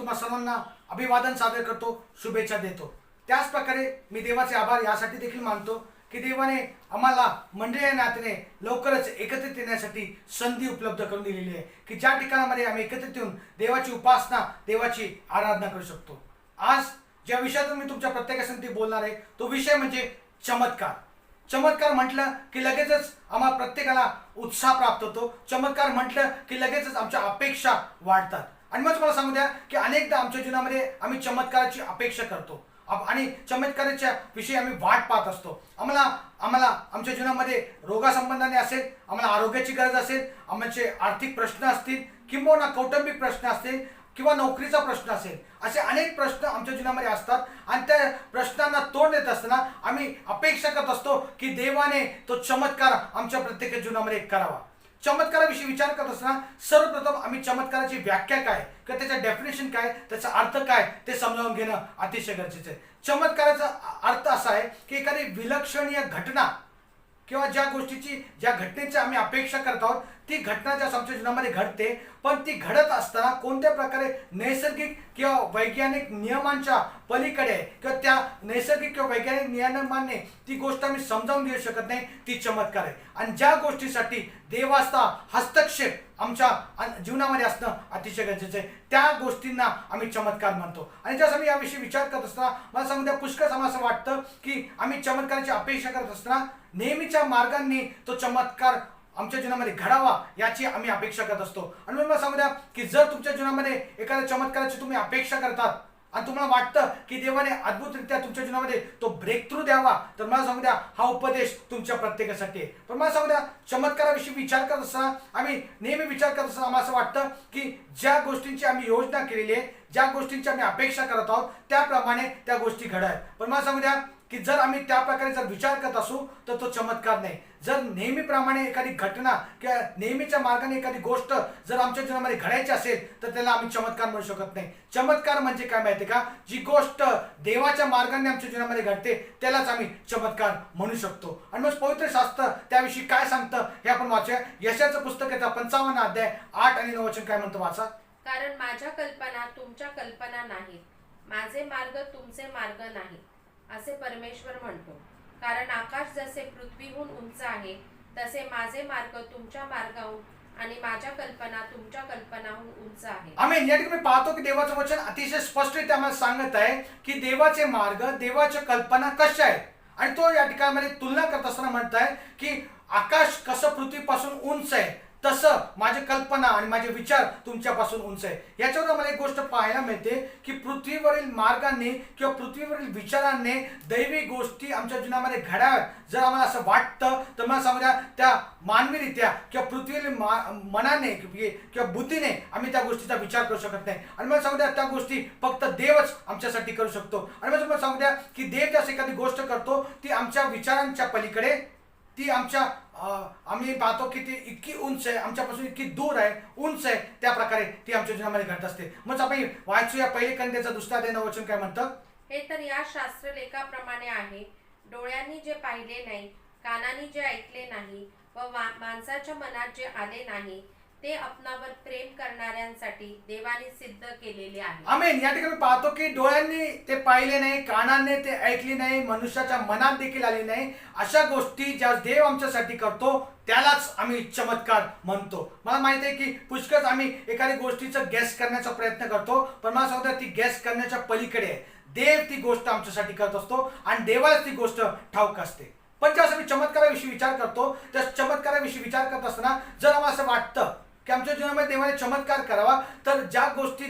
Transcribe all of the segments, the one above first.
तुम्हा सर्वांना अभिवादन सादर करतो, शुभेच्छा देतो. त्याच प्रकारे मी देवाचे आभार यासाठी देखील मानतो की देवाने आम्हाला मंडळी या नात्याने लवकरच एकत्रित येण्यासाठी संधी उपलब्ध करून दिलेली आहे की ज्या ठिकाणामध्ये आम्ही एकत्रित येऊन देवाची उपासना, देवाची आराधना करू शकतो. आज ज्या विषयातून मी तुमच्या प्रत्येकासंगती बोलणार आहे तो विषय म्हणजे चमत्कार. चमत्कार म्हटलं की लगेचच आम्हा प्रत्येकाला उत्साह प्राप्त होतो. चमत्कार म्हटलं की लगेचच आमच्या अपेक्षा वाढतात. आणि मग मला सांगू द्या की अनेकदा आमच्या जीवनामध्ये आम्ही चमत्काराची अपेक्षा करतो आणि चमत्काराच्या विषयी आम्ही वाट पाहत असतो. आम्हाला आमच्या जीवनामध्ये रोगासंबंधाने असेल, आम्हाला आरोग्याची गरज असेल, आमचे आर्थिक प्रश्न असतील किंवा कौटुंबिक प्रश्न असतील किंवा नोकरीचा प्रश्न असेल, असे अनेक प्रश्न आमच्या जीवनामध्ये असतात. आणि त्या प्रश्नांना तोंड देत असताना आम्ही अपेक्षा करत असतो की देवाने तो चमत्कार आमच्या प्रत्येक जीवनामध्ये करावा. चमत्काराविषयी विचार करत असताना सर्वप्रथम आम्ही चमत्काराची व्याख्या काय किंवा त्याचा डेफिनेशन काय, त्याचा अर्थ काय ते समजावून घेणं अतिशय गरजेचं आहे. चमत्काराचा अर्थ असा आहे की एखादी विलक्षणीय घटना किंवा ज्या घटनेची आम्ही अपेक्षा करत आहोत ती घटना ज्या आमच्या जीवनामध्ये घडते, पण ती घडत असताना कोणत्या प्रकारे नैसर्गिक किंवा वैज्ञानिक नियमांच्या पलीकडे किंवा त्या नैसर्गिक किंवा वैज्ञानिक नियमांनी ती गोष्ट आम्ही समजावून घेऊ शकत नाही, ती चमत्कार आहे. आणि ज्या गोष्टीसाठी देवाचा हस्तक्षेप आमच्या जीवनामध्ये असणं अतिशय गरजेचं आहे, त्या गोष्टींना आम्ही चमत्कार म्हणतो. आणि जसं मी याविषयी विचार करत असताना मला सांगू द्या, पुष्कळ आम्हाला असं वाटतं की आम्ही चमत्काराची अपेक्षा करत असताना नेहमीच्या मार्गांनी तो चमत्कार आमच्या जीवनामध्ये घडावा याची आम्ही अपेक्षा करत असतो. आणि मला सांगू द्या की जर तुमच्या जीवनामध्ये एखाद्या चमत्काराची तुम्ही अपेक्षा करतात आणि तुम्हाला वाटतं की देवाने अद्भुतरित्या तुमच्या जीवनामध्ये तो ब्रेक थ्रू द्यावा, तर मला सांगू द्या हा उपदेश तुमच्या प्रत्येकासाठी आहे. पण मला सांगू द्या, चमत्काराविषयी विचार करत असताना आम्ही नेहमी विचार करत असताना आम्हाला असं वाटतं की ज्या गोष्टींची आम्ही योजना केलेली आहे, ज्या गोष्टींची आम्ही अपेक्षा करत आहोत त्याप्रमाणे त्या गोष्टी घडाव्यात. पण मला सांगू द्या की जर आम्ही त्या प्रकारे जर विचार करत असू तर तो चमत्कार नाही. जर नेहमीप्रमाणे एखादी घटना किंवा नेहमीच्या मार्गाने एखादी गोष्ट जर आमच्या जीवनामध्ये घडायची असेल तर त्याला आम्ही चमत्कार म्हणू शकत नाही. चमत्कार म्हणजे काय माहिती का, जी गोष्ट देवाच्या मार्गाने आमच्या जीवनामध्ये घडते त्यालाच आम्ही चमत्कार म्हणू शकतो. आणि मग पवित्र शास्त्र त्याविषयी काय सांगतं हे आपण वाचूया. यशाचं पुस्तक आहे 55 अध्याय 8 आणि 9 वचन काय म्हणतं, वाचा. कारण माझ्या कल्पना तुमच्या कल्पना नाहीत, माझे मार्ग तुमचे मार्ग नाही, असे परमेश्वर म्हणतो. कारण आकाश जसे पृथ्वीहून उंच आहे तसे माझे मार्ग तुमच्या मार्गाहून आणि माझ्या कल्पना तुमच्या कल्पनाहून उंच आहे. आमेन. या ठिकाणी पाहतो की देवाचं वचन अतिशय स्पष्टरित्या आम्हाला सांगत आहे की देवाचे मार्ग, देवाच्या कल्पना कशा आहेत. आणि तो या ठिकाणामध्ये तुलना करत असताना म्हणत आहे की आकाश कसं पृथ्वीपासून उंच आहे तसं माझी कल्पना आणि माझे विचार तुमच्यापासून उंच आहे. याच्यावर आम्हाला एक गोष्ट पाहायला मिळते की पृथ्वीवरील मार्गांनी किंवा पृथ्वीवरील विचारांनी दैवी गोष्टी आमच्या जीवनामध्ये घडाव्यात जर आम्हाला असं वाटतं तर मला सांगू द्या त्या मानवीरित्या किंवा पृथ्वीवरील मनाने किंवा बुद्धीने आम्ही त्या गोष्टीचा विचार करू शकत नाही. आणि मला सांगू द्या त्या गोष्टी फक्त देवच आमच्यासाठी करू शकतो. आणि मला सांगू द्या की देव जशी एखादी गोष्ट करतो ती आमच्या विचारांच्या पलीकडे, ती आमच्या आम्ही पाहतो की ती इतकी उंच आहे, आमच्यापासून इतकी दूर आहे, उंच आहे, त्या प्रकारे ती आमच्या जीवनामध्ये घडत असते. मग आपण वाचूया पहिले कंदेचा 2 अध्याय 9 वचन काय म्हणतं. हे तर या शास्त्रलेखाप्रमाणे आहे, डोळ्यांनी जे पाहिले नाही, कानांनी जे ऐकले नाही व माणसाच्या मनात जे आले नाही ते आपणावर प्रेम करणाऱ्यांसाठी देवाने सिद्ध केलेले आहे. आमेन. या ठिकाणी पाहतो की डोळ्यांनी ते पाहिले नाही, कानांनी ते ऐकले नाही, मनुष्याच्या मनात देखील आले नाही, अशा गोष्टी ज्या देव आमच्यासाठी करतो त्यालाच आम्ही चमत्कार म्हणतो. मला माहिती आहे की पुष्कळ आम्ही एखादी गोष्टीचं गॅस करण्याचा प्रयत्न करतो, पण मला सांगतो ती गॅस करण्याच्या पलीकडे आहे. देव ती गोष्ट आमच्यासाठी करत असतो आणि देवालाच ती गोष्ट ठाऊक असते. पण जेव्हा मी चमत्काराविषयी विचार करतो त्या चमत्काराविषयी विचार करत असताना जर आम्हाला असं वाटतं की आमच्या जीवनामध्ये देवाने चमत्कार करावा तर ज्या गोष्टी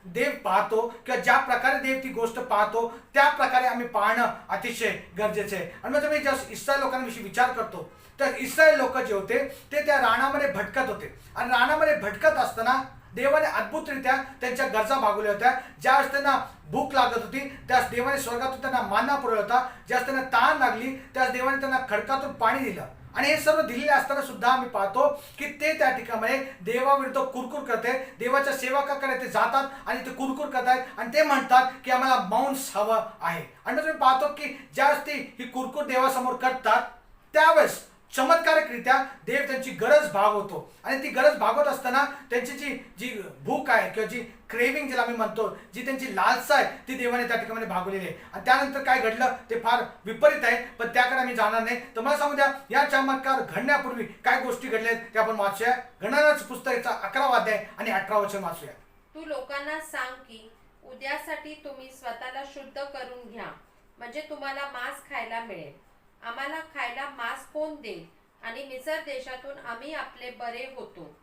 देव पाहतो किंवा ज्या प्रकारे देव ती गोष्ट पाहतो त्या प्रकारे आम्ही पाहणं अतिशय गरजेचं आहे. आणि मग मी ज्या इस्रायल लोकांविषयी विचार करतो तर इस्रायल लोक जे होते ते त्या रानामध्ये भटकत होते आणि रानामध्ये भटकत असताना देवाने अद्भुतरित्या त्यांच्या गरजा भागवल्या होत्या. ज्यावेळेस त्यांना भूक लागत होती त्यास देवाने स्वर्गातून त्यांना मान्ना पुरवला होता, ज्यास त्यांना तहान लागली त्यास देवाने त्यांना खडकातून पाणी दिलं. आणि हे सर्व दिलेले असताना सुद्धा आम्ही पाहतो की ते त्या ठिकाणी देवाविरुद्ध कुरकुर करते, देवाच्या सेवकाकडे ते जातात आणि ते कुरकुर करतात आणि ते म्हणतात की आम्हाला मांस हवं आहे. आणि तुम्ही पाहतो की ज्यावेळेस ते ही कुरकुर देवासमोर करतात त्यावेळेस चमत्कारिकरित्या देव त्यांची गरज भागवतो. आणि ती गरज भागवत असताना त्यांची जी भूक आहे किंवा जी क्रेविंग ज्याला आम्ही म्हणतो, जी त्यांची लालसा आहे ती देवाने त्या ठिकाणी भागवलेली आहे. आणि त्यानंतर काय घडलं ते फार विपरीत आहे, पण त्याकडे आम्ही जाणार नाही. तर मला सांगू द्या, या चमत्कार घडण्यापूर्वी काय गोष्टी घडल्या ते आपण वाचूया. गणनाच पुस्तकाचा 11वा अध्याय आणि 18 वचन वाचूया. तू लोकांना सांग की उद्यासाठी तुम्ही स्वतःला शुद्ध करून घ्या, म्हणजे तुम्हाला मांस खायला मिळेल. आम्हाला खायला मांस कोण देईल, आणि मिसर देशातून आम्ही आपले बरे होतो.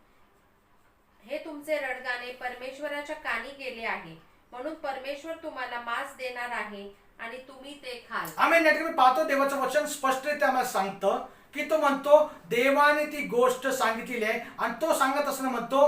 हे तुमचे रडगाणे परमेश्वराच्या कानी गेले आहे, म्हणून परमेश्वर तुम्हाला मांस देणार आहे आणि तुम्ही ते खाल. आम्ही या ठिकाणी पाहतो, देवाचं वचन स्पष्टरित्या आम्हाला सांगतं की तो म्हणतो देवाने ती गोष्ट सांगितलेली आहे, आणि तो सांगत असताना म्हणतो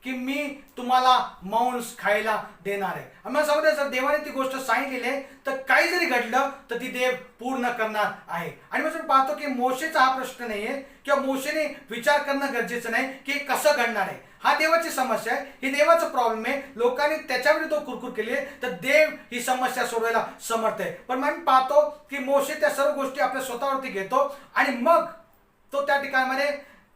की मी तुम्हाला मांस खायला देणार आहे. आम्हाला सांगू द्या, जर देवाने ती गोष्ट सांगितलेली आहे तर काही जरी घडलं तर ती देव पूर्ण करणार आहे. आणि मग पाहतो की मोशेचा हा प्रश्न नाहीये किंवा मोशेने विचार करणं गरजेचं नाही की कसं घडणार आहे. हा देवाची समस्या आहे, ही देवाचा प्रॉब्लेम आहे. लोकांनी त्याच्याविरुद्ध कुरकुर केली आहे, तर देव ही समस्या सोडवायला समर्थ आहे. पण आम्ही पाहतो की मोशे त्या सर्व गोष्टी आपल्या स्वतःवरती घेतो आणि मग तो त्या ठिकाणामध्ये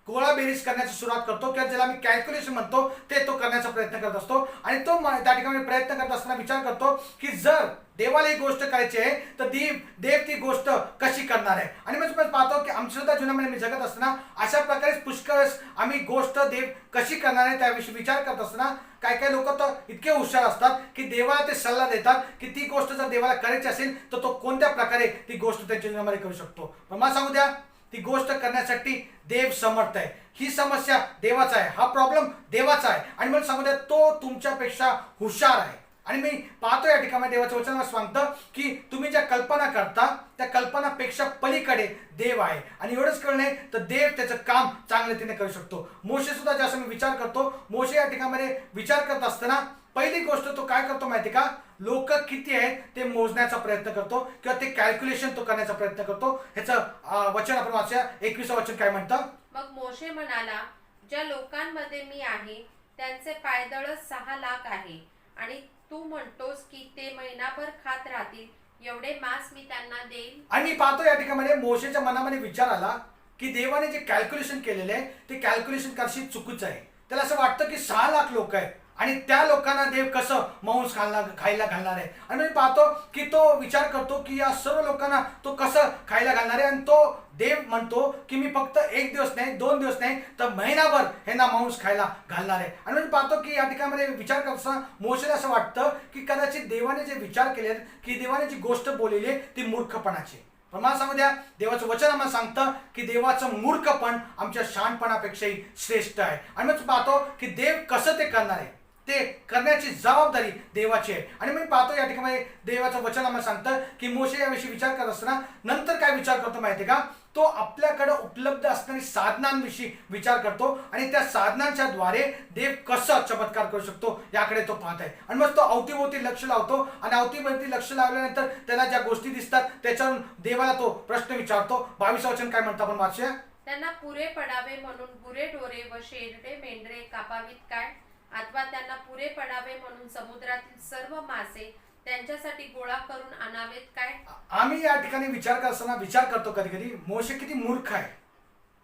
गोळाबेरीज करण्याची सुरुवात करतो, किंवा ज्याला आम्ही कॅल्क्युलेशन म्हणतो ते तो करण्याचा प्रयत्न करत असतो. आणि तो त्या ठिकाणी प्रयत्न करत असताना विचार करतो की जर देवाला ही गोष्ट करायची आहे तर देव ती गोष्ट कशी करणार आहे. आणि मग पाहतो की आमच्या सुद्धा जीवनामध्ये मी जगत असताना अशा प्रकारे पुष्कळ आम्ही गोष्ट देव कशी करणार आहे त्याविषयी विचार करत असताना काय काय लोक तर इतके हुशार असतात की देवाला ते सल्ला देतात की ती गोष्ट जर देवाला करायची असेल तर तो कोणत्या प्रकारे ती गोष्ट त्यांच्या जीवनामध्ये करू शकतो. पण मला सांगू द्या, ती गोष्ट करण्यासाठी देव समर्थ आहे. ही समस्या देवाचा आहे, हा प्रॉब्लेम देवाचा आहे. आणि मला सांगू द्या, तो तुमच्यापेक्षा हुशार आहे. आणि मी पाहतो या ठिकाणी देवाचं वचन सांगतं की तुम्ही ज्या कल्पना करता त्या कल्पनापेक्षा पलीकडे देव आहे. आणि एवढंच कळणे तर देव त्याचं काम चांगल्या करू शकतो. मोशे सुद्धा जसं मी विचार करतो, मोशे या ठिकाणी विचार करत असताना पहिली गोष्ट तो काय करतो माहिती का, लोक किती आहेत ते मोजण्याचा प्रयत्न करतो किंवा ते कॅल्क्युलेशन तो करण्याचा प्रयत्न करतो. ह्याचं वचन आपण वाचूया. 21 वचन काय म्हणतं. मग मोशे म्हणाला, ज्या लोकांमध्ये मी आहे त्यांचे पायदळच 6 लाख आहे, आणि तू म्हणतोस की ते महिनाभर खात राहतील, एवढे मांस मी त्यांना देईल. आणि पाहतो या ठिकाणी मोशेच्या मनामध्ये विचार आला की देवाने जे कॅल्क्युलेशन केलेले आहे ते कॅल्क्युलेशन करशी चुकीचं आहे. त्याला असं वाटतं की 6 लाख लोक आहेत आणि त्या लोकांना देव कसं मांस खायला घालणार आहे. आणि मी पाहतो की तो विचार करतो की या सर्व लोकांना तो कसं खायला घालणार आहे. आणि तो देव म्हणतो की मी फक्त 1 दिवस नाही, 2 दिवस नाही, तर महिनाभर ह्यांना मांस खायला घालणार आहे. आणि मी पाहतो की या ठिकाणी विचार करत असताना मोशेला असं वाटतं की कदाचित देवाने जे विचार केले की देवाने जी गोष्ट बोललेली आहे ती मूर्खपणाची. पण मला सांगू द्या, देवाचं वचन आम्हाला सांगतं की देवाचं मूर्खपण आमच्या शहाणपणापेक्षाही श्रेष्ठ आहे. आणि मग पाहतो की देव कसं ते करणार आहे, ते करण्याची जबाबदारी देवाची आहे. आणि मी पाहतो या ठिकाणी देवाचं वचन आम्हाला सांगतं की मोशे याविषयी विचार करत असताना नंतर काय विचार करतो माहिती का, तो आपल्याकडे उपलब्ध असणारी साधनांविषयी विचार करतो आणि त्या साधनांच्या द्वारे देव कसा चमत्कार करू शकतो याकडे तो पाहत आहे. आणि मग तो अवतीभोवती लक्ष लावतो आणि अवतीभोवती लक्ष लावल्यानंतर त्याला ज्या गोष्टी दिसतात त्याच्यावरून देवाला तो प्रश्न विचारतो. 22 वचन काय म्हणतं आपण वाचूया. त्यांना पुरे पडावे म्हणून गुरेढोरे व शेरडे मेंढरे कापावीत काय, अथवा त्यांना पुरे पडावे म्हणून समुद्रातील सर्व मासे त्यांच्यासाठी गोळा करून आणावेत काय. आम्ही या ठिकाणी विचार करत असताना विचार करतो कधी कधी मोशे किती मूर्ख आहे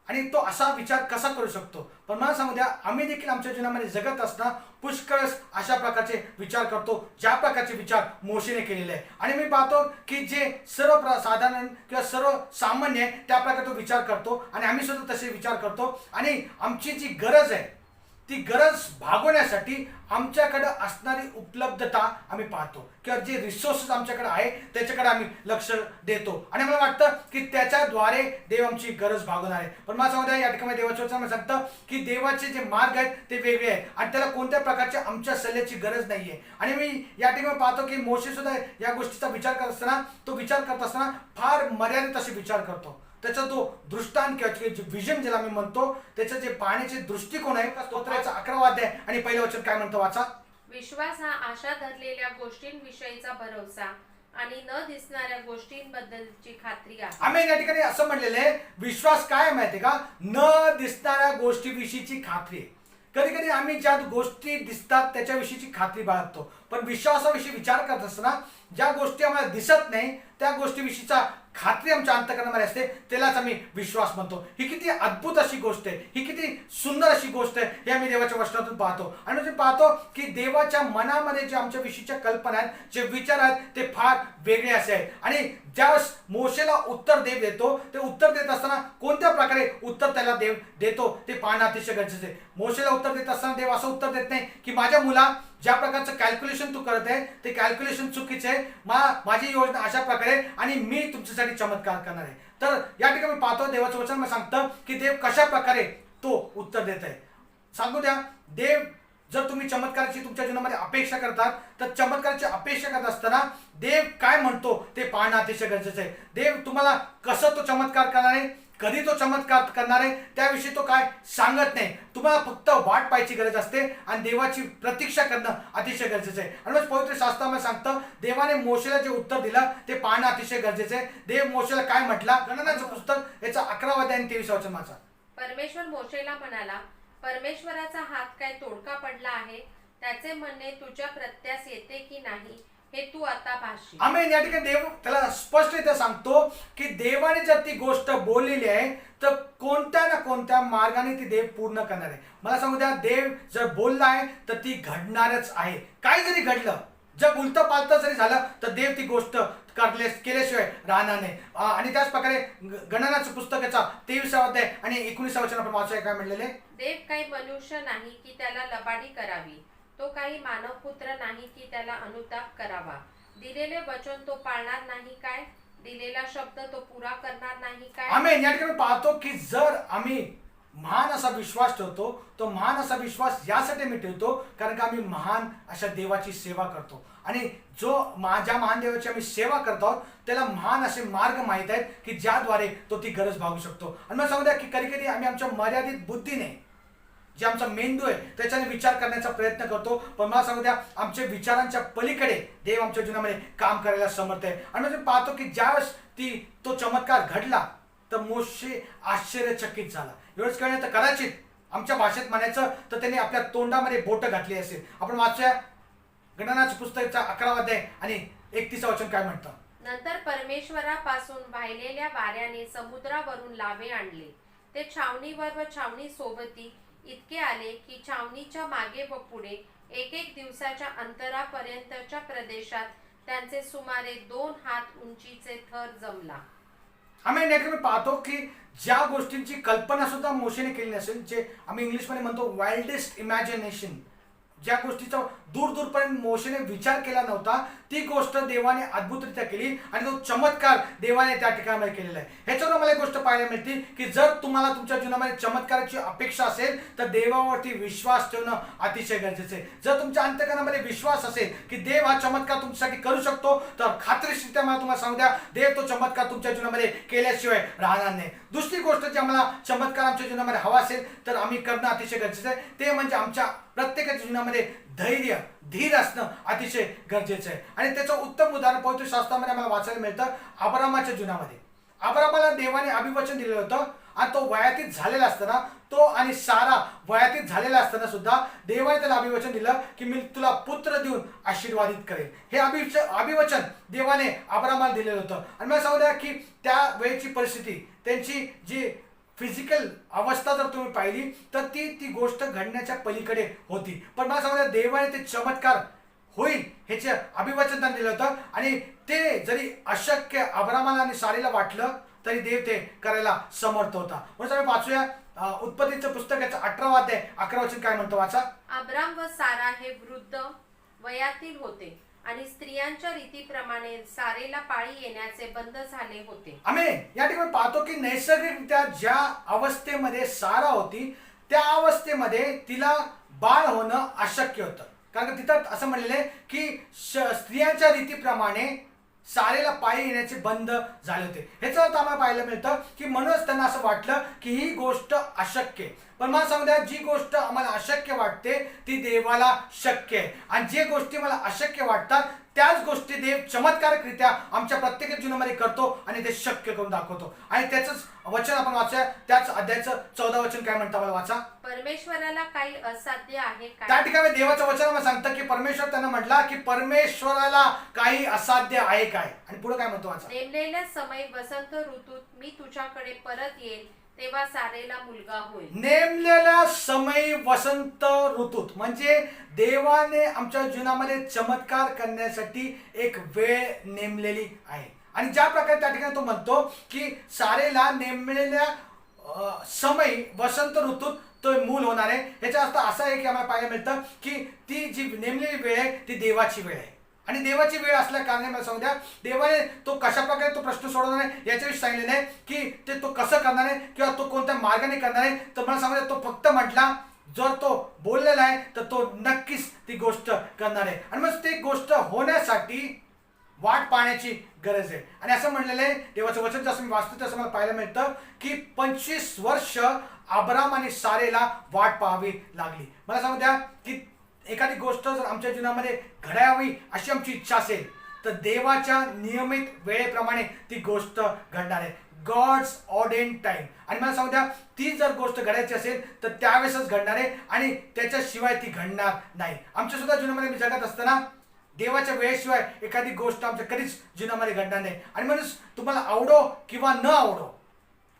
आणि तो असा विचार कसा करू शकतो. पण मला सांगू द्या, आम्ही देखील आमच्या जीवनामध्ये जगत असताना पुष्कळ अशा प्रकारचे विचार करतो ज्या प्रकारचे विचार मोशेने केलेले आहे. आणि मी पाहतो की जे सर्व साधारण किंवा सर्व सामान्य आहे त्या प्रकारे तो विचार करतो आणि आम्ही सुद्धा तसे विचार करतो. आणि आमची जी गरज आहे ती गरज भागवण्यासाठी आमच्याकडे असणारी उपलब्धता आम्ही पाहतो किंवा जे रिसोर्सेस आमच्याकडे आहे त्याच्याकडे आम्ही लक्ष देतो आणि मला वाटतं की त्याच्याद्वारे देव आमची गरज भागवणार आहे. पण मला सांगू द्या, या ठिकाणी देवाच्या वचनामध्ये सांगतं की देवाचे जे मार्ग आहेत ते वेगळे आहेत आणि त्याला कोणत्या प्रकारच्या आमच्या सल्ल्याची गरज नाहीये. आणि मी या ठिकाणी पाहतो की मोशे सुद्धा या गोष्टीचा विचार करत असताना तो विचार करत असताना फार मर्यादित असे विचार करतो. त्याचा तो दृष्टांत किंवा विजन ज्याला मी म्हणतो त्याचं जे पाहण्याचे दृष्टिकोन आहे. स्तोत्राचा 11वा अध्याय आणि पहिलं वचन काय म्हणतं वाचा. विश्वास हा आशा धरलेल्या गोष्टींविषयीचा भरोसा आणि न दिसणाऱ्या गोष्टींबद्दलची खात्री आहे. आम्ही या ठिकाणी असं म्हणलेलं आहे, विश्वास काय माहिती का, न दिसणाऱ्या गोष्टीविषयीची खात्री. कधी कधी आम्ही ज्या गोष्टी दिसतात त्याच्याविषयीची खात्री बाळगतो, पण विश्वासाविषयी विचार करत असताना ज्या गोष्टी आम्हाला दिसत नाही त्या गोष्टीविषयीचा खात्री आमच्या अंतःकरणामध्ये असते, त्यालाच आम्ही विश्वास म्हणतो. ही किती अद्भुत अशी गोष्ट आहे, ही किती सुंदर अशी गोष्ट आहे, हे आम्ही देवाच्या वचनातून पाहतो. आणि म्हणजे पाहतो की देवाच्या मनामध्ये जे आमच्या विषयीच्या कल्पना आहेत, जे विचार आहेत, ते फार वेगळे असे आहेत. आणि ज्यावेळेस मोशेला उत्तर देव देतो, ते उत्तर देत असताना कोणत्या प्रकारे उत्तर त्याला देव देतो ते पाहणं अतिशय गरजेचं आहे. मोशेला उत्तर देत असताना देव असं उत्तर देत नाही की माझ्या मुला, ज्या प्रकारचं कॅल्क्युलेशन तू करत आहे ते कॅल्क्युलेशन चुकीचं आहे, माझी योजना अशा प्रकारे आणि मी तुमच्यासाठी चमत्कार करणार आहे. तर या ठिकाणी पाहतो देवाचं वचन मला सांगतं की देव कशा प्रकारे तो उत्तर देत आहे. सांगू द्या, देव जर तुम्ही चमत्काराची तुमच्या जीवनामध्ये अपेक्षा करतात, तर चमत्काराची अपेक्षा करत असताना देव काय म्हणतो ते पाहणं अतिशय गरजेचं आहे. देव तुम्हाला कसं तो चमत्कार करणार आहे, कधी तो चमत्कार करणार आहे, त्याविषयी तो काय सांगत नाही. तुम्हाला फक्त वाट पाहायची गरज असते आणि देवाची प्रतीक्षा करणं अतिशय गरजेचं आहे. आणि मग पवित्र शास्त्रामध्ये सांगतं देवाने मोशेला जे उत्तर दिलं ते पाहणं अतिशय गरजेचं आहे. देव मोशेला काय म्हटलं, गणनाचं पुस्तक याचा 11 अध्याय 23 वचन वाचा. परमेश्वर मोशेला म्हणाला, परमेश्वराचा हात काय तोडका पडला आहे, त्याचे म्हणणे तुझ्या प्रत्यास येते की नाही हे तू आता भाषी. आमेन. या ठिकाणी देव त्याला स्पष्टरित्या सांगतो की देवाने जर ती गोष्ट बोललेली आहे तर कोणत्या ना कोणत्या मार्गाने ती देव पूर्ण करणार आहे. मला सांगू द्या, देव जर बोलला आहे तर ती घडणारच आहे. काय जरी घडलं, जग उलटं पालतं जरी झालं तर देव ती गोष्ट केल्याशिवाय राहणार नाही. आणि त्याच प्रकारे गणनाचं पुस्तकाचा 23 अध्याय आणि 19 वचन आपण वाचूया. काय म्हणलेले, देव काही मनुष्य नाही की त्याला लबाडी करावी, तो काही मानवपुत्र नाही की त्याला अनुताप करावा. दिलेले वचन तो पाळणार नाही काय, दिलेला शब्द तो पुरा करणार नाही काय. आमेन. या ठिकाणी पाहतो की जर आम्ही महान असा विश्वास ठेवतो, तो महान असा विश्वास यासाठी मी ठेवतो कारण का आम्ही महान अशा देवाची सेवा करतो. आणि जो ज्या महान देवाची आम्ही सेवा करतो त्याला महान असे मार्ग माहीत आहेत की ज्याद्वारे तो ती गरज भागू शकतो. आणि मला सांगू द्या की कधी कधी आम्ही आमच्या मर्यादित बुद्धीने, जे आमचा मेंदू आहे त्याच्याने विचार करण्याचा प्रयत्न करतो, पण मला सांगू द्या आमच्या विचारांच्या पलीकडे देव आमच्या जीवनामध्ये काम करायला समर्थ आहे. आणि म्हणजे पाहतो की ज्यावेळेस तो चमत्कार घडला तर मोशे आश्चर्यचकित झाला. एवढंच कळलं तर कदाचित आमच्या भाषेत म्हणायचं तर त्यांनी आपल्या तोंडामध्ये बोटं घातली असेल. आपण वाचूया गणनाचं पुस्तकाचा 11 अध्याय आणि 31 वचन काय म्हणतं. नंतर परमेश्वरापासून वाहिलेल्या वाऱ्याने समुद्रावरून लावे आणले, ते छावणीवर व छावणी सोबती इतके आले की छावणीच्या मागे व पुढे 1 दिवसाच्या अंतरापर्यंतच्या प्रदेशात त्यांचे सुमारे 2 हात उंचीचे थर जमला. आम्ही नेटमध्ये पाहतो की ज्या गोष्टींची कल्पना सुद्धा मोशेने केली नसेल, जे आम्ही इंग्लिशमध्ये म्हणतो वाइल्डेस्ट इमॅजिनेशन, ज्या गोष्टीचा दूरपर्यंत मोशेने विचार केला नव्हता, ती गोष्ट देवाने अद्भुतरित्या केली आणि तो चमत्कार देवाने त्या ठिकाणामध्ये केलेला आहे. ह्याच्यावर मला एक गोष्ट पाहायला मिळते की जर तुम्हाला तुमच्या जीवनामध्ये चमत्काराची अपेक्षा असेल तर देवावरती विश्वास ठेवणं अतिशय गरजेचं आहे. जर तुमच्या अंतःकरणामध्ये विश्वास असेल की देव हा चमत्कार तुमच्यासाठी करू शकतो, तर खात्रीशीरत्या मला तुम्हाला सांगू द्या, देव तो चमत्कार तुमच्या जीवनामध्ये केल्याशिवाय राहणार नाही. दुसरी गोष्ट जी आम्हाला चमत्कार आमच्या जीवनामध्ये हवा असेल तर आम्ही करणं अतिशय गरजेचं आहे, ते म्हणजे आमच्या प्रत्येकाच्या जीवनामध्ये धैर्य, धीर असणं अतिशय गरजेचं आहे. आणि त्याचं उत्तम उदाहरण पवित्र शास्त्रामध्ये आम्हाला वाचायला मिळतं अब्रामाच्या जीवनामध्ये. अब्रामाला देवाने अभिवचन दिलेलं होतं आणि तो वयातीत झालेला असताना, तो आणि सारा वयातीत झालेला असताना सुद्धा देवाने त्याला अभिवचन दिलं की मी तुला पुत्र देऊन आशीर्वादित करेल. हे अभिवचन देवाने अब्रामाला दिलेलं होतं. आणि मला सांगू द्या की त्या वेळची परिस्थिती, त्यांची जी फिजिकल अवस्था जर तुम्ही पाहिली तर ती गोष्ट घडण्याच्या पलीकडे होती. पण मला सांगू द्या देवाने ते चमत्कार होईल ह्याचे अभिवचन त्यांना दिलं होतं. आणि ते जरी अशक्य अब्रामाला आणि सारीला वाटलं तरी देव ते करायला समर्थ होता. म्हणून आम्ही वाचूया उत्पत्तीचं पुस्तकाचं 18 अध्याय 11 वचन काय म्हणतो, वाचा. अब्राम व सारा हे वृद्ध वयातील होते आणि स्त्रियांच्या रीतीप्रमाणे सारेला पाळी येण्याचे बंद झाले होते. आमेन. या ठिकाणी पाहतो की नैसर्गिकरित्या ज्या अवस्थेमध्ये सारा होती त्या अवस्थेमध्ये तिला बाळ होणं अशक्य होतं. कारण तिथं असं म्हणलेलं आहे की स्त्रियांच्या रीतीप्रमाणे सारेला पाळी येण्याचे बंद झाले होते. ह्याचा अर्थ आम्हाला पाहायला मिळतं की म्हणूनच त्यांना असं वाटलं की ही गोष्ट अशक्य आहे. पण मला सांगू द्या, जी गोष्ट आम्हाला अशक्य वाटते ती देवाला शक्य आहे. आणि जे गोष्टी मला अशक्य वाटतात त्याच गोष्टी देव चमत्कारिकरित्या आमच्या प्रत्येक जीवनामध्ये करतो आणि ते शक्य करून दाखवतो. आणि त्याचंच वचन आपण वाचूया. त्याच अध्यायाचं 14 वचन काय म्हणतं मला वाचा. परमेश्वराला काही असाध्य आहे त्या काय? ठिकाणी देवाचं वचन आम्हाला सांगतं की परमेश्वर त्यांना म्हटला की परमेश्वराला काही असाध्य आहे काय. आणि पुढे काय म्हणतो वाचा. नेमलेल्या समय वसंत ऋतूत मी तुझ्याकडे परत येईल, तेव्हा सारेला मुलगा होईल. नेमलेल्या समयी वसंत ऋतूत म्हणजे देवाने आमच्या जीवनामध्ये चमत्कार करण्यासाठी एक वेळ नेमलेली आहे. आणि ज्या प्रकारे त्या ठिकाणी तो म्हणतो की सारेला नेमलेल्या समयी वसंत ऋतूत तो मूल होणार आहे. याचा अर्थ असा आहे की आम्हाला पाहायला मिळतं की ती जी नेमलेली वेळ आहे ती देवाची वेळ आहे. आणि देवाची वेळ असल्या कारणे मला सांगू द्या, देवाने तो कशा प्रकारे तो प्रश्न सोडवणार आहे याच्याविषयी सांगितलेलं आहे की ते तो कसं करणार आहे किंवा तो कोणत्या मार्गाने करणार आहे. तर मला सांगू द्या, तो फक्त म्हटला जर तो बोललेला आहे तर तो नक्कीच ती गोष्ट करणार आहे. आणि मग ती गोष्ट होण्यासाठी वाट पाहण्याची गरज आहे. आणि असं म्हणलेलं आहे देवाचं वचन जसं मी वाचतो तसं मला पाहायला मिळतं की 25 वर्ष अब्राम आणि सारेला वाट पाहावी लागली. मला सांगू द्या की एखादी गोष्ट जर आमच्या जीवनामध्ये घडावी अशी आमची इच्छा असेल तर देवाच्या नियमित वेळेप्रमाणे ती गोष्ट घडणार आहे. God's ordained time. आणि मला सांगू द्या ती जर गोष्ट घडायची असेल तर त्यावेळेसच घडणार आहे आणि त्याच्याशिवाय ती घडणार नाही. आमच्या सुद्धा जीवनामध्ये मी जगत असताना देवाच्या वेळेशिवाय एखादी गोष्ट आमच्या कधीच जीवनामध्ये घडणार नाही. आणि म्हणून तुम्हाला आवडो किंवा न आवडो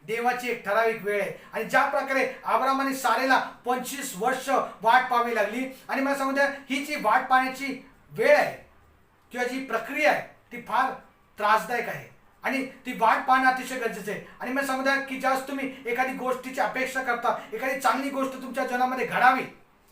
देवाची एक ठराविक वेळ आहे. आणि ज्या प्रकारे अब्राम आणि सारेला 25 वर्ष वाट पाहावी लागली. आणि मला सांगू द्या ही जी वाट पाहण्याची वेळ आहे किंवा जी प्रक्रिया आहे ती फार त्रासदायक आहे आणि ती वाट पाहणं अतिशय गरजेचं आहे. आणि मला सांगू द्या की ज्यावेळेस तुम्ही एखादी गोष्टीची अपेक्षा करता, एखादी चांगली गोष्ट तुमच्या जीवनामध्ये घडावी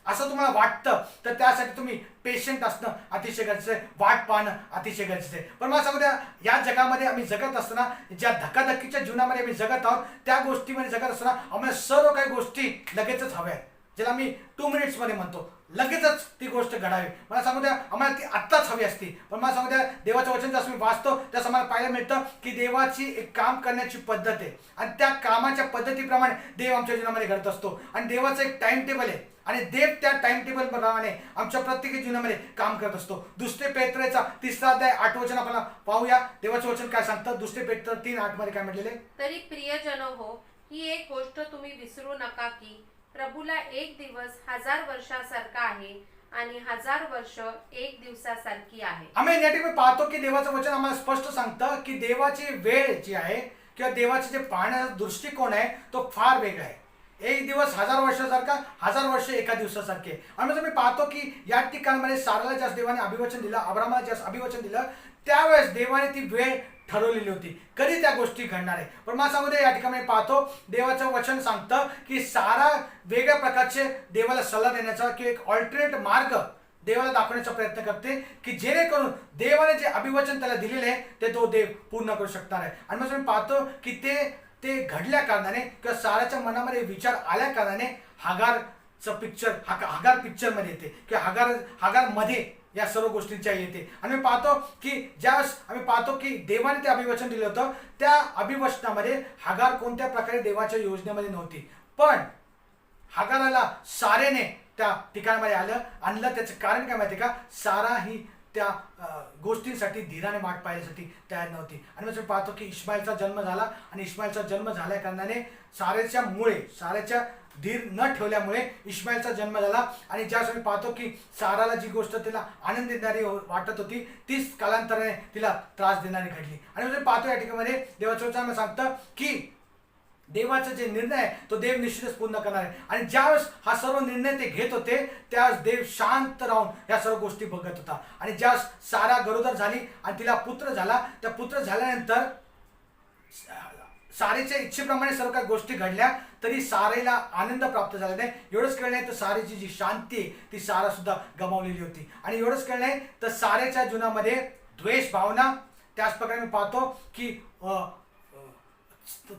असं तुम्हाला वाटतं तर त्यासाठी तुम्ही पेशंट असणं अतिशय गरजेचं आहे, वाट पाहणं अतिशय गरजेचं आहे. पण मला सांगू द्या या जगामध्ये आम्ही जगत असताना, ज्या धकाधकीच्या जीवनामध्ये आम्ही जगत आहोत त्या गोष्टीमध्ये जगत असताना आम्हाला सर्व काही गोष्टी लगेचच हव्या आहेत, ज्याला मी 2 मिनिट्समध्ये म्हणतो. लगेचच ती गोष्ट घडावी. मला सांगू द्या आम्हाला ती आत्ताच हवी असती. पण मला सांगू द्या देवाचं वचन जसं मी वाचतो तसं आम्हाला पाहायला मिळतं की देवाची एक काम करण्याची पद्धत आहे आणि त्या कामाच्या पद्धतीप्रमाणे देव आमच्या जीवनामध्ये घडत असतो. आणि देवाचं एक टाइम टेबल आहे आणि देव त्या टाइम टेबल प्रमाणे आमच्या प्रत्येक जीवनामध्ये काम करत असतो. 2 पेत्रेचा 3रा अध्याय 8 वचन आपण पाहूया. देवाचं वचन काय सांगतं. 2 पेत्र 3:8 मध्ये काय म्हटलेले. तरी प्रियजन हो, ही एक गोष्ट तुम्ही विसरू नका की प्रभूला एक दिवस 1000 वर्षासारखा आहे आणि 1000 वर्ष एक दिवसासारखी आहे. आम्ही या ठिकाणी पाहतो की देवाचं वचन आम्हाला स्पष्ट सांगतं की देवाची वेळ जी आहे किंवा देवाचे जे पाहण्याचा दृष्टिकोन आहे तो फार वेगळा आहे. एक दिवस 1000 वर्षासारखा, 1000 वर्ष एका दिवसासारखे. आणि म्हणजे मी पाहतो की या ठिकाणामध्ये साराला ज्यास देवाने अभिवचन दिलं, अब्रामाला ज्यास अभिवचन दिलं त्यावेळेस देवाने ती वेळ ठरवलेली होती कधी त्या गोष्टी घडणार आहे. पण मला सांगू दे या ठिकाणी पाहतो देवाचं वचन सांगतं की सारा वेगळ्या प्रकारचे देवाला सल्ला देण्याचा किंवा एक ऑल्टरनेट मार्ग देवाला दाखवण्याचा प्रयत्न करते की जेणेकरून देवाने जे अभिवचन त्याला दिलेले आहे ते तो देव पूर्ण करू शकणार आहे. आणि मग मी पाहतो की ते घडल्या कारणाने किंवा साराच्या मनामध्ये विचार आल्या कारणाने हगारचं पिक्चर हगार पिक्चरमध्ये येते किंवा हगारमध्ये या सर्व गोष्टींच्या येते. आणि मी पाहतो की ज्यावेळेस आम्ही पाहतो की देवाने ते अभिवचन दिलं होतं त्या अभिवचनामध्ये हगार कोणत्या प्रकारे देवाच्या योजनेमध्ये नव्हती, पण हगाराला सारेने त्या ठिकाणामध्ये आणलं. त्याचं कारण काय माहिती का, सारा ही त्या गोष्टींसाठी धीराने वाट पाहण्यासाठी तयार नव्हती. आणि मग पाहतो की इस्माईलचा जन्म झाला आणि इस्माईलचा जन्म झाल्या कारणाने साऱ्याच्या धीर न ठेवल्यामुळे इस्माईलचा जन्म झाला. आणि ज्यावेळेस मी पाहतो की साराला जी गोष्ट तिला आनंद देणारी वाटत होती तीच कालांतराने तिला त्रास देणारी घडली. आणि म्हणजे पाहतो या ठिकाणी देवाचं वचन सांगतं की देवाचा जे निर्णय आहे तो देव निश्चितच पूर्ण करणार आहे. आणि ज्यावेळेस हा सर्व निर्णय ते घेत होते त्यावेळेस देव शांत राहून या सर्व गोष्टी बघत होता. आणि ज्यावेळेस सारा गरोदर झाली आणि तिला पुत्र झाला, त्या पुत्र झाल्यानंतर सारेच्या इच्छेप्रमाणे सर्व काही गोष्टी घडल्या तरी सारेला आनंद प्राप्त झाला नाही. एवढंच कळलं नाही तर सारेची जी शांती आहे ती सारा सुद्धा गमावलेली होती. आणि एवढंच कळलं नाही तर सारेच्या जीवनामध्ये द्वेष भावना, त्याच प्रकारे मी पाहतो की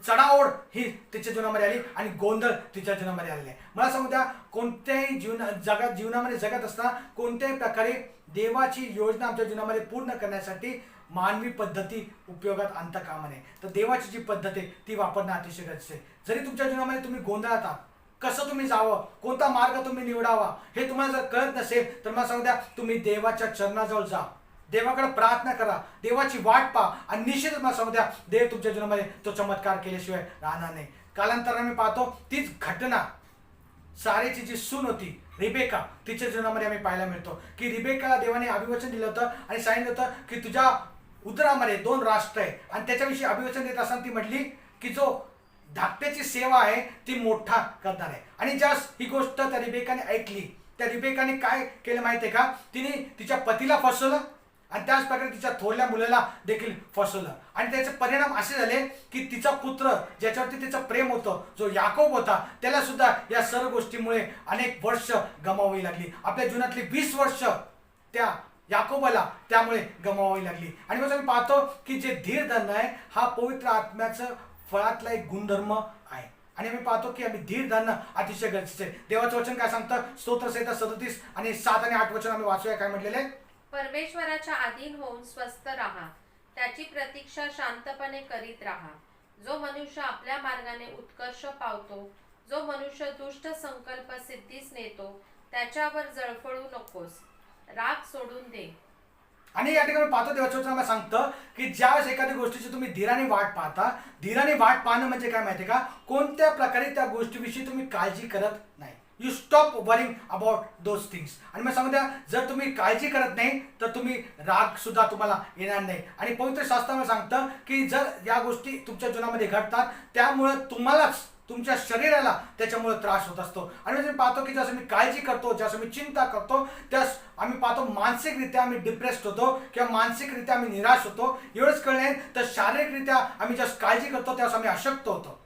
चढाओढ ही तिच्या जीवनामध्ये आली आणि गोंधळ तिच्या जीवनामध्ये आलेला आहे. मला सांगू द्या कोणत्याही जीवनामध्ये जगत असताना कोणत्याही प्रकारे देवाची योजना आमच्या जीवनामध्ये पूर्ण करण्यासाठी मानवी पद्धती उपयोगात आणता कामा नये. तर देवाची जी पद्धत आहे ती वापरणं अतिशय गरजेचं आहे. जरी तुमच्या जीवनामध्ये तुम्ही गोंधळात आहात, कसं तुम्ही जावं, कोणता मार्ग तुम्ही निवडावा हे तुम्हाला जर कळत नसेल तर मला सांगू द्या तुम्ही देवाच्या चरणाजवळ जा. देवाकडे प्रार्थना करा, देवाची वाट पहा आणि निश्चितच मला सांगू द्या, देव तुमच्या जीवनामध्ये तो चमत्कार केल्याशिवाय राहणार नाही. कालांतराने मी पाहतो तीच घटना सारेची जी सून होती रिबेका, तिच्या जीवनामध्ये आम्ही पाहायला मिळतो की रिबेकाला देवाने अभिवचन दिलं होतं आणि सांगितलं होतं की तुझ्या उदरामध्ये 2 राष्ट्र आहे. आणि त्याच्याविषयी अभिवचन देत असताना ती म्हटली की जो धाकट्याची सेवा आहे ती मोठा करणार आहे. आणि ज्या ही गोष्ट त्या रिबेकाने ऐकली, त्या रिबेकाने काय केलं माहिती आहे का, तिने तिच्या पतीला फसवलं आणि त्याच प्रकारे तिच्या थोरल्या मुलाला देखील फसवलं. आणि त्याचे परिणाम असे झाले की तिचा पुत्र ज्याच्यावरती तिचं प्रेम होतं, जो याकोब होता, त्याला सुद्धा या सर्व गोष्टीमुळे अनेक वर्ष गमावावी लागली. आपल्या जीवनातली 20 वर्ष त्या याकोबाला त्यामुळे गमावावी लागली. आणि मग आम्ही पाहतो की जे धीर धरणं आहे हा पवित्र आत्म्याचं फळातला एक गुणधर्म आहे. आणि आम्ही पाहतो की आम्ही धीर धरणं अतिशय गरजेचं आहे. देवाचं वचन काय सांगतं, स्तोत्रसंहिता 37 आणि 7 आणि 8 वचन आम्ही वाचूया. काय म्हटलेले, परमेश्वराच्या अधीन होऊन स्वस्थ राहा, त्याची प्रतीक्षा शांतपणे करीत राहा. जो मनुष्य आपल्या मार्गाने उत्कर्ष पावतो, जो मनुष्य दुष्ट संकल्प सिद्धीस नेतो, त्याच्यावर जळफळू नकोस, राग सोडून दे. आणि या ठिकाणी पाहतो देवाचं वचन आम्हाला सांगतं की ज्यावेळेस एखाद्या गोष्टीची तुम्ही धीराने वाट पाहता, धीराने वाट पाहणं म्हणजे काय माहिती का, कोणत्या प्रकारे त्या गोष्टीविषयी तुम्ही काळजी करत नाही. You stop worrying about those things. आणि मग सांगू द्या, जर तुम्ही काळजी करत नाही तर तुम्ही राग सुद्धा तुम्हाला येणार नाही. आणि पवित्र शास्त्रामध्ये सांगतं की जर या गोष्टी तुमच्या जीवनामध्ये घडतात त्यामुळं तुम्हालाच, तुमच्या शरीराला त्याच्यामुळे त्रास होत असतो. आणि म्हणजे पाहतो की जसं मी काळजी करतो, जसं मी चिंता करतो, त्यास आम्ही पाहतो मानसिकरित्या आम्ही डिप्रेस्ड होतो किंवा मानसिकरित्या आम्ही निराश होतो. एवढंच कळणे तर शारीरिकरित्या आम्ही जसं काळजी करतो त्यावेळेस आम्ही अशक्त होतो.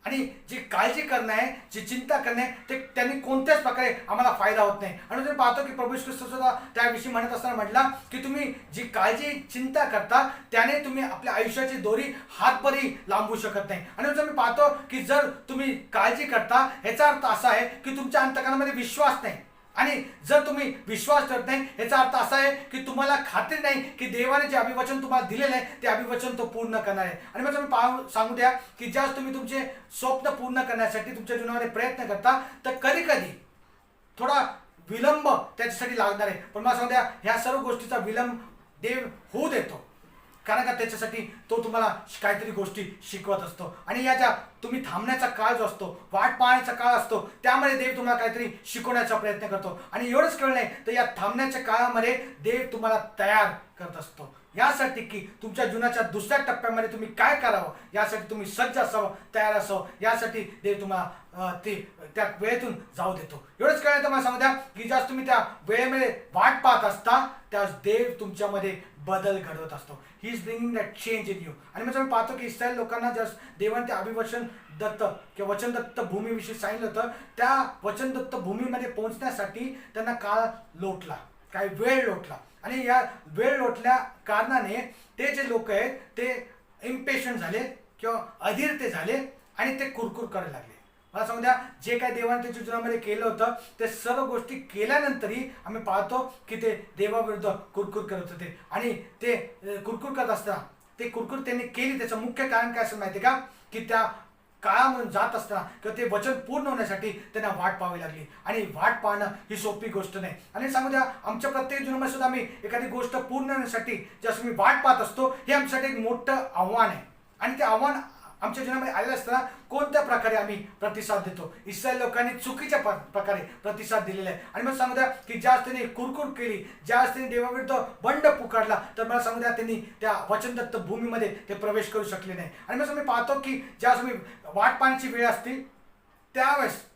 आणि जी काळजी करणं आहे, जी चिंता करणे ते त्यांनी कोणत्याच प्रकारे आम्हाला फायदा होत नाही. आणि तुम्ही पाहतो की प्रभू ख्रिस्त सुद्धा त्याविषयी म्हणत असताना म्हटला की तुम्ही जी काळजी चिंता करता त्याने तुम्ही आपल्या आयुष्याची दोरी हातभरी लांबू शकत नाही. आणि तुम्ही पाहतो की जर तुम्ही काळजी करता याचा अर्थ असा आहे की तुमच्या अंतःकरणामध्ये विश्वास नाही. आणि जर तुम्ही विश्वास करत नाही याचा अर्थ असा आहे की तुम्हाला खात्री नाही की देवाने जे अभिवचन तुम्हाला दिलेलं आहे ते अभिवचन तो पूर्ण करणार आहे. आणि मग तुम्ही सांगू द्या की ज्यावेळेस तुम्ही तुमचे स्वप्न पूर्ण करण्यासाठी तुमच्या जीवनामध्ये प्रयत्न करता तर कधी कधी थोडा विलंब त्याच्यासाठी लागणार आहे. पण मला सांगू द्या, ह्या सर्व गोष्टीचा विलंब देव होऊ देतो, कारण का त्याच्यासाठी तो तुम्हाला काहीतरी गोष्टी शिकवत असतो. आणि या ज्या तुम्ही थांबण्याचा काळ जो असतो, वाट पाहण्याचा काळ असतो, त्यामध्ये देव तुम्हाला काहीतरी शिकवण्याचा प्रयत्न करतो. आणि एवढंच कळलं तर या थांबण्याच्या काळामध्ये देव तुम्हाला तयार करत असतो यासाठी की तुमच्या जीवनाच्या दुसऱ्या टप्प्यामध्ये तुम्ही काय करावं, यासाठी तुम्ही सज्ज असावं, तयार असावं, यासाठी देव तुम्हाला ते त्या वेळेतून जाऊ देतो. एवढंच कळलं तर मला सांगू द्या की ज्यास तुम्ही त्या वेळेमध्ये वाट पाहत असता त्यास देव तुमच्यामध्ये बदल घडवत असतो. He is bringing that change in you. आणि मग आम्ही पाहतो की इस्रायल लोकांना जस देवाने ते अभिवचन दत्त किंवा वचनदत्त भूमीविषयी सांगितलं होतं, त्या वचनदत्त भूमीमध्ये पोहोचण्यासाठी त्यांना काळ लोटला, काही वेळ लोटला. आणि या वेळ लोटल्या कारणाने ते जे लोक आहेत ते इम्पेशंट झाले किंवा अधीर ते झाले आणि ते कुरकुर करायला लागले. मला सांगू द्या, जे काही देवाने त्याच्या जीवनामध्ये केलं होतं ते सर्व गोष्टी केल्यानंतरही आम्ही पाहतो की ते देवाविरुद्ध कुरकुर करत होते. आणि ते कुरकुर करत असताना ते कुरकुर त्यांनी केली, त्याचं मुख्य कारण काय असेल माहिती का, की त्या काळामधून जात असताना किंवा ते वचन पूर्ण होण्यासाठी त्यांना वाट पाहावी लागली. आणि वाट पाहणं ही सोपी गोष्ट नाही. आणि सांगू द्या, आमच्या प्रत्येक जीवनामध्ये सुद्धा आम्ही एखादी गोष्ट पूर्ण होण्यासाठी जसं मी वाट पाहत असतो, हे आमच्यासाठी एक मोठं आव्हान आहे. आणि ते आव्हान आमच्या जीवनामध्ये आलेलं असताना कोणत्या प्रकारे आम्ही प्रतिसाद देतो. इस्रायल लोकांनी चुकीच्या प्रकारे प्रतिसाद दिलेला आहे. आणि मग सांगू द्या की ज्यावेळेस त्यांनी कुरकुर केली, ज्यावेळेस त्यांनी देवाविरुद्ध बंड पुकारला, तर मला सांगू द्या त्यांनी त्या वचनदत्त भूमीमध्ये ते प्रवेश करू शकले नाही. आणि मग मी पाहतो की ज्यावेळेस मी वाट पाहण्याची वेळ असते त्यावेळेस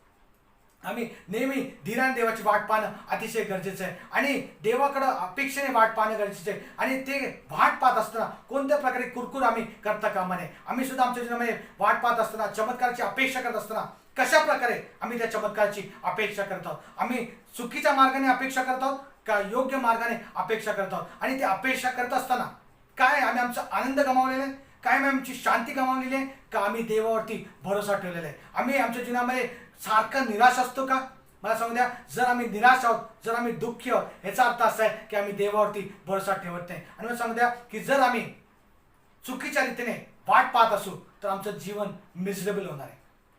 आम्ही नेहमी धीराने देवाची वाट पाहणं अतिशय गरजेचं आहे. आणि देवाकडं अपेक्षेने वाट पाहणं गरजेचं आहे. आणि ते वाट पाहत असताना कोणत्या प्रकारे कुरकुर आम्ही करता कामा नये. आम्ही सुद्धा आमच्या जीवनामध्ये वाट पाहत असताना, चमत्काराची अपेक्षा करत असताना कशा प्रकारे आम्ही त्या चमत्काराची अपेक्षा करत आहोत. आम्ही चुकीच्या मार्गाने अपेक्षा करत आहोत का योग्य मार्गाने अपेक्षा करत आहोत. आणि ती अपेक्षा करत असताना काय आम्ही आमचा आनंद गमावलेला आहे, काय आम्ही आमची शांती गमावलेली आहे का आम्ही देवावरती भरोसा ठेवलेला आहे. आम्ही आमच्या जीवनामध्ये सारखा निराश असतो का. मला सांगू द्या, जर आम्ही निराश आहोत, जर आम्ही दुःखी आहोत, याचा अर्थ असा आहे की आम्ही देवावरती भरोसा ठेवत नाही. आणि मला सांगू द्या की जर आम्ही चुकीच्या रीतीने वाट पाहत असू तर आमचं जीवन मिझरेबल होणार आहे,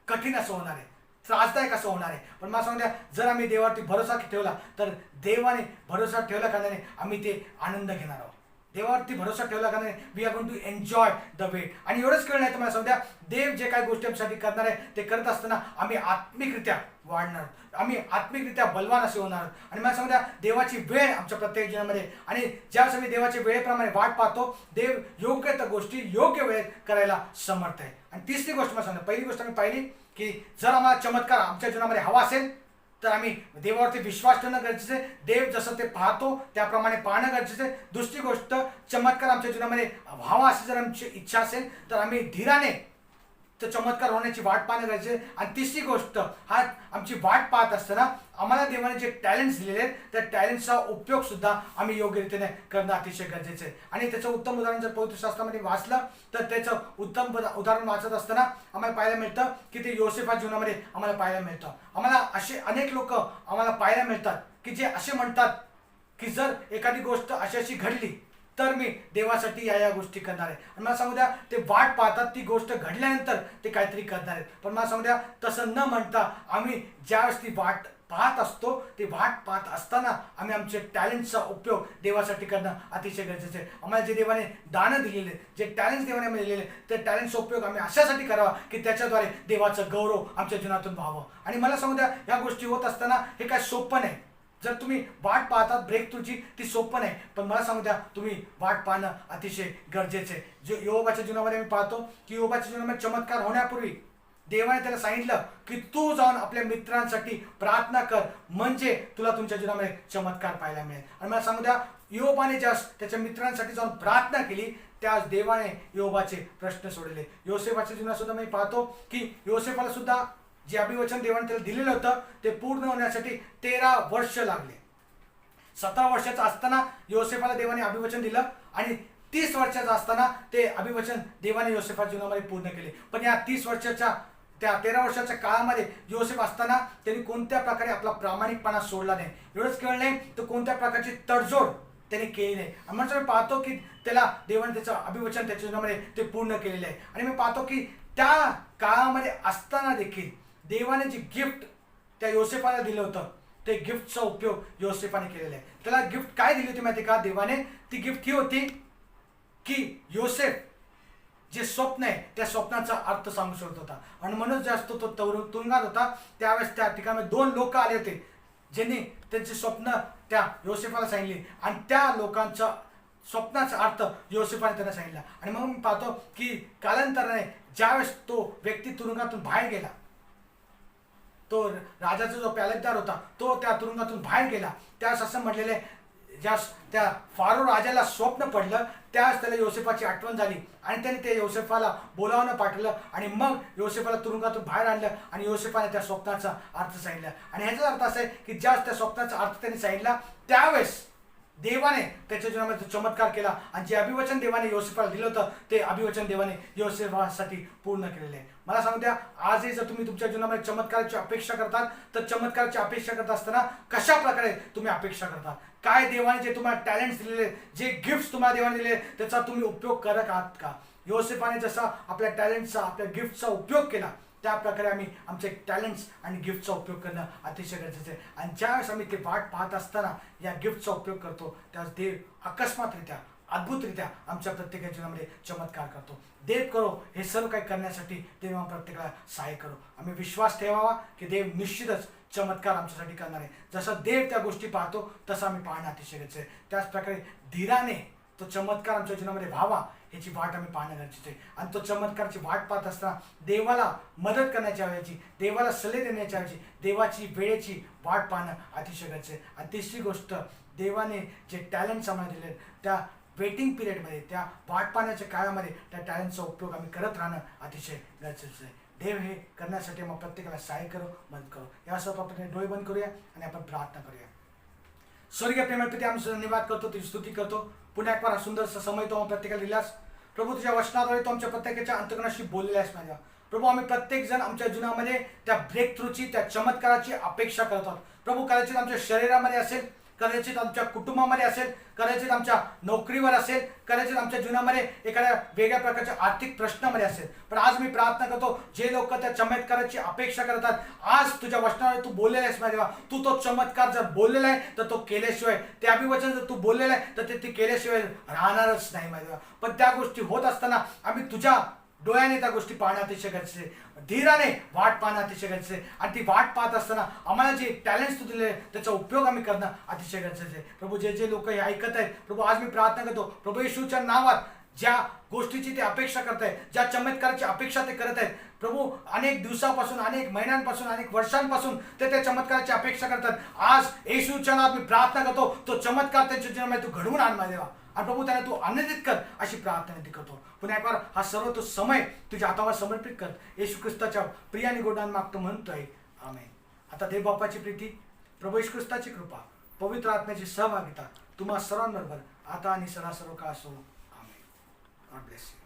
कठीण असं होणार आहे. त्रासदायक असं होणार आहे. पण मला सांगू द्या, जर आम्ही देवावरती भरोसा ठेवला तर देवाने भरोसा ठेवला कारणाने आम्ही ते आनंद घेणार आहोत. देवावरती भरोसा ठेवला कारणाने we are going to enjoy the wait. आणि एवढंच कळलं नाही तर मला सांगू द्या, देव जे काही गोष्टी आमच्यासाठी करणार आहे ते करत असताना आम्ही आत्मिकरित्या वाढणार, आम्ही आत्मिकरित्या बलवान असे होणार. आणि मला सांगू द्या, देवाची वेळ आमच्या प्रत्येक जीवनामध्ये, आणि ज्यावेळेस आम्ही देवाच्या वेळेप्रमाणे वाट पाहतो, देव योग्य त्या गोष्टी योग्य वेळेत करायला समर्थ आहे. आणि तिसरी गोष्ट मला सांगतो, पहिली गोष्ट आम्ही पाहिली की जर आम्हाला चमत्कार आमच्या जीवनामध्ये हवा असेल तर आम्ही देवावरती विश्वास ठेवणं गरजेचं आहे. देव जसं ते पाहतो त्याप्रमाणे पाहणं गरजेचं आहे. दुसरी गोष्ट, चमत्कार आमच्या जीवनामध्ये व्हावा अशी जर आमची इच्छा असेल तर आम्ही धीराने तो चमत्कार होण्याची वाट पाहणं गरजेचं आहे. आणि तिसरी गोष्ट, हा आमची वाट पाहत असताना आम्हाला देवाने जे टॅलेंट्स दिलेले आहेत त्या टॅलेंट्सचा उपयोग सुद्धा आम्ही योग्य रीतीने करणं अतिशय गरजेचं आहे. आणि त्याचं उत्तम उदाहरण जर पवित्र शास्त्रामध्ये वाचलं तर त्याचं उत्तम उदाहरण वाचत असताना आम्हाला पाहायला मिळतं की ते योसेफाच्या जीवनामध्ये आम्हाला पाहायला मिळतं. आम्हाला असे अनेक लोक आम्हाला पाहायला मिळतात की जे असे म्हणतात की जर एखादी गोष्ट अशी अशी घडली तर मी देवासाठी या गोष्टी करणार आहे. आणि मला सांगू द्या, ते वाट पाहतात ती गोष्ट घडल्यानंतर ते काहीतरी करणार आहेत. पण मला सांगू द्या, तसं न म्हणता आम्ही ज्यावेळेस ती वाट पाहत असतो, ते वाट पाहत असताना आम्ही आमचे टॅलेंटचा उपयोग देवासाठी करणं अतिशय गरजेचं आहे. आम्हाला जे देवाने दानं दिलेले, जे टॅलेंट्स देवाने आम्हाला दिलेले, ते टॅलेंटचा उपयोग आम्ही अशासाठी करावा की त्याच्याद्वारे देवाचं गौरव आमच्या जीवनातून व्हावं. आणि मला सांगू द्या, या गोष्टी होत असताना हे काय सोपं नाही. जर तुम्ही वाट पाहतात ब्रेक थ्रूची, ती सोपं नाही. पण मला सांगू द्या, तुम्ही वाट पाहणं अतिशय गरजेचं आहे. जो योबाच्या जीवनामध्ये मी पाहतो की योबाच्या जीवनामध्ये चमत्कार होण्यापूर्वी देवाने त्याला सांगितलं की तू जाऊन आपल्या मित्रांसाठी प्रार्थना कर, म्हणजे तुला तुमच्या जीवनामध्ये चमत्कार पाहायला मिळेल. आणि मला सांगू द्या, योबाने ज्या त्याच्या मित्रांसाठी जाऊन प्रार्थना केली त्याच देवाने योबाचे प्रश्न सोडले. योसेफाच्या जीवनात सुद्धा मी पाहतो की योसेफाला सुद्धा जे अभिवचन देवाने त्याला दिलेलं होतं ते पूर्ण होण्यासाठी 13 वर्ष लागले. 17 वर्षाचा असताना योसेफाला देवाने अभिवचन दिलं आणि 30 वर्षाचा असताना ते अभिवचन देवाने योसेफाच्या जीवनामध्ये पूर्ण केले. पण या 30 वर्षाच्या त्या 13 वर्षाच्या काळामध्ये योसेफ असताना त्यांनी कोणत्या प्रकारे आपला प्रामाणिकपणा सोडला नाही. एवढंच केवळ नाही, तो कोणत्या प्रकारची तडजोड त्याने केली नाही. आणि म्हणून मी पाहतो की त्याला देवाने त्याचं अभिवचन त्याच्या जीवनामध्ये ते पूर्ण केलेलं आहे. आणि मी पाहतो की त्या काळामध्ये असताना देखील देवाने जे गिफ्ट त्या योसेफाला दिलं होतं ते गिफ्टचा उपयोग योसेफाने केलेला आहे. त्याला गिफ्ट काय दिली होती माहिती का देवाने? ती गिफ्ट ही होती की योसेफ जे स्वप्न आहे त्या स्वप्नाचा अर्थ सांगू शकत होता. आणि म्हणून जास्त तो तुरुंगात होता त्यावेळेस त्या ठिकाणी 2 लोक आले होते ज्यांनी त्यांचे स्वप्न त्या योसेफाला सांगितले आणि त्या लोकांचा स्वप्नाचा अर्थ योसेफाने त्यांना सांगितला. आणि मग मी पाहतो की कालांतराने ज्यावेळेस तो व्यक्ती तुरुंगातून बाहेर गेला, तो राजाचा जो पॅलेसदार होता तो त्या तुरुंगातून बाहेर गेला, त्यावेळेस असं म्हटलेलं आहे, ज्या त्या फारो राजाला स्वप्न पडलं त्यावेळेस त्याला योसेफाची आठवण झाली आणि त्याने ते योसेफाला बोलावणं पाठवलं आणि मग योसेफाला तुरुंगातून बाहेर आणलं आणि योसेफाने त्या स्वप्नाचा अर्थ सांगितला. आणि ह्याचा अर्थ असा आहे की ज्यावेळेस त्या स्वप्नाचा अर्थ त्यांनी सांगितला त्यावेळेस देवाने त्याच्या जीवनामध्ये चमत्कार केला आणि जे अभिवचन देवाने योसेफाला दिलं होतं ते अभिवचन देवाने योसेफासाठी पूर्ण केलेले आहे. मला सांगू द्या, आजही जर तुम्ही तुमच्या जीवनामध्ये चमत्काराची अपेक्षा करतात तर चमत्काराची अपेक्षा करत असताना कशा प्रकारे तुम्ही अपेक्षा करतात? काय देवाने जे तुम्हाला टॅलेंट्स दिलेले, जे गिफ्ट्स तुम्हाला देवाने दिले त्याचा तुम्ही उपयोग करत आहात का? योसेफाने जसा आपल्या टॅलेंटचा आपल्या गिफ्टचा उपयोग केला त्या प्रकारे आम्ही आमचे टॅलेंट्स आणि गिफ्टचा उपयोग करणं अतिशय गरजेचं आहे. आणि ज्यावेळेस आम्ही ते वाट पाहत असताना या गिफ्टचा उपयोग करतो त्यावेळेस देव अकस्मातरित्या अद्भुतरित्या आमच्या प्रत्येकाच्या जीवनामध्ये चमत्कार करतो. देव करो हे सर्व काही करण्यासाठी देव प्रत्येकाला सहाय्य करो. आम्ही विश्वास ठेवावा की देव निश्चितच चमत्कार आमच्यासाठी करणार आहे. जसं देव त्या गोष्टी पाहतो तसं आम्ही पाहणं अतिशय गरजेचं आहे. त्याच प्रकारे धीराने तो चमत्कार आमच्या जीवनामध्ये व्हावा याची वाट आम्ही पाहणं गरजेचं आहे. आणि तो चमत्कारची वाट पाहत असताना देवाला मदत करण्याच्या ऐवजी, देवाला सल्ले देण्याच्या ऐवजी देवाची वेळेची वाट पाहणं अतिशय गरजेचं आहे. आणि तिसरी गोष्ट, देवाने जे टॅलेंट्स आम्हाला दिले त्या वेटिंग पिरियडमध्ये, त्या वाट पाहण्याच्या काळामध्ये त्या टॅलेंटचा उपयोग आम्ही करत राहणं अतिशय गरजेचं आहे. देव हे करण्यासाठी मग प्रत्येकाला सहाय्य करो, मदत करो. यासोबत आपण डोळे बंद करूया आणि आपण प्रार्थना करूया. स्वर्गीय प्रेमळ पिते, आम्ही धन्यवाद करतो, तुझी स्तुती करतो. पुन्हा एक बार सुंदरसा समय तो प्रत्येकाला दिलास प्रभू. तुझ्या वचनाद्वारे तो आमच्या प्रत्येकाच्या अंतकरणाशी बोललेला आहेस माझ्या प्रभू. आम्ही प्रत्येक जण आमच्या जीवनामध्ये त्या ब्रेक थ्रूची, त्या चमत्काराची अपेक्षा करत आहोत प्रभू. कदाचित आमच्या शरीरामध्ये असेल, कदाचित आमच्या कुटुंबामध्ये असेल, कदाचित आमच्या नोकरीवर असेल, कदाचित आमच्या जीवनामध्ये एखाद्या वेगळ्या प्रकारच्या आर्थिक प्रश्नामध्ये असेल. पण आज मी प्रार्थना करतो, जे लोक त्या चमत्काराची अपेक्षा करतात, आज तुझ्या वचनाने तू बोललेला आहेस माझ्या देवा, तू तो चमत्कार जर बोललेला आहे तर तो केल्याशिवाय, ते अभिवचन जर तू बोललेलं आहे तर ते केल्याशिवाय राहणारच नाही माझ्या देवा. पण त्या गोष्टी होत असताना आम्ही तुझ्या डोळ्याने त्या गोष्टी पाहणं अतिशय गरजेचं आहे, धीराने वाट पाहणं अतिशय गरजेचं आहे. आणि ती वाट पाहत असताना आम्हाला जे टॅलेंट्स तू दिले त्याचा उपयोग आम्ही करणं अतिशय गरजेचं आहे. प्रभू, जे जे लोक हे ऐकत आहेत प्रभू, आज मी प्रार्थना करतो प्रभू येशूच्या नावात, ज्या गोष्टीची ते अपेक्षा करत आहेत, ज्या चमत्काराची अपेक्षा ते करत आहेत प्रभू, अनेक दिवसापासून, अनेक महिन्यांपासून, अनेक वर्षांपासून ते त्या चमत्काराची अपेक्षा करतात, आज येशूच्या नावात मी प्रार्थना करतो तो चमत्कार त्यांच्या जीवनामध्ये तू घडवून आण माझ्या देवा. आणि प्रभू, त्यांना तू आनंदित कर अशी प्रार्थना ती करतो. पुन्हा एक बार हा सर्व तो समय तुझ्या हातावर समर्पित कर, येशू ख्रिस्ताच्या प्रिय आणि गोडान मागतो म्हणतोय, आमेन. आता देव बापाची प्रीती, प्रभू येशू ख्रिस्ताची कृपा, पवित्र आत्म्याची सहभागिता तुम्हा सर्वांबरोबर आता आणि सर्व काळ असो. आमेन. God bless you.